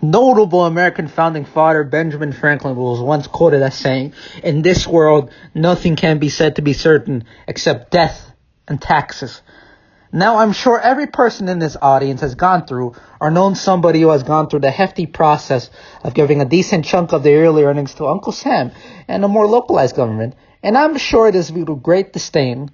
Notable American founding father Benjamin Franklin was once quoted as saying, "In this world, nothing can be said to be certain except death and taxes." Now, I'm sure every person in this audience has gone through or known somebody who has gone through the hefty process of giving a decent chunk of their yearly earnings to Uncle Sam and a more localized government, and I'm sure it is viewed with great disdain.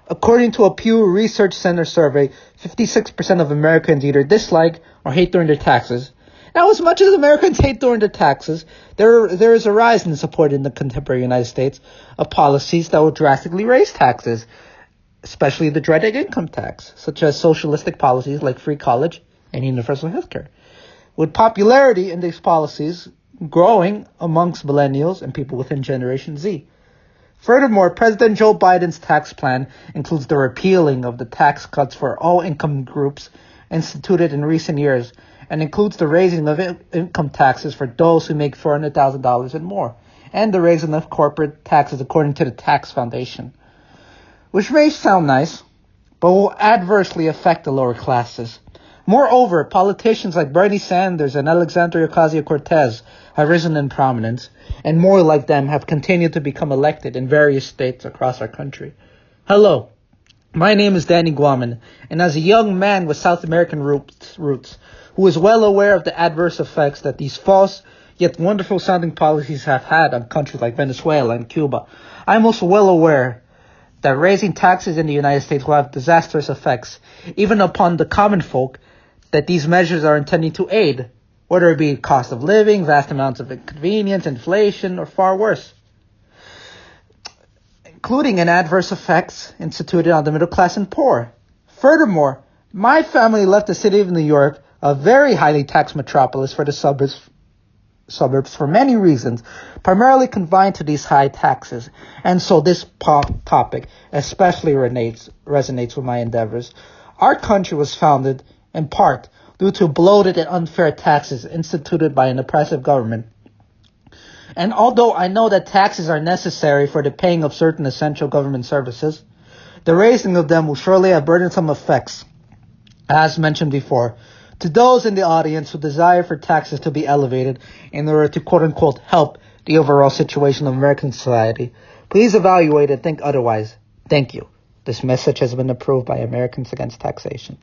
According to a Pew Research Center survey, 56% of Americans either dislike or hate doing their taxes. Now, as much as Americans hate doing their taxes, there is a rise in support in the contemporary United States of policies that will drastically raise taxes, especially the dreaded income tax, such as socialistic policies like free college and universal health care, with popularity in these policies growing amongst millennials and people within Generation Z. Furthermore, President Joe Biden's tax plan includes the repealing of the tax cuts for all income groups instituted in recent years and includes the raising of income taxes for those who make $400,000 and more, and the raising of corporate taxes according to the Tax Foundation, which may sound nice, but will adversely affect the lower classes. Moreover, politicians like Bernie Sanders and Alexandria Ocasio-Cortez have risen in prominence, and more like them have continued to become elected in various states across our country. Hello, my name is Danny Guaman, and as a young man with South American roots, who is well aware of the adverse effects that these false yet wonderful sounding policies have had on countries like Venezuela and Cuba, I'm also well aware that raising taxes in the United States will have disastrous effects, even upon the common folk that these measures are intending to aid, whether it be cost of living, vast amounts of inconvenience, inflation, or far worse, including an adverse effects instituted on the middle class and poor. Furthermore, my family left the city of New York, a very highly taxed metropolis, for the suburbs for many reasons, primarily confined to these high taxes. And so this topic especially resonates with my endeavors. Our country was founded, in part, due to bloated and unfair taxes instituted by an oppressive government. And although I know that taxes are necessary for the paying of certain essential government services, the raising of them will surely have burdensome effects, as mentioned before, to those in the audience who desire for taxes to be elevated in order to quote-unquote help the overall situation of American society. Please evaluate and think otherwise. Thank you. This message has been approved by Americans Against Taxation.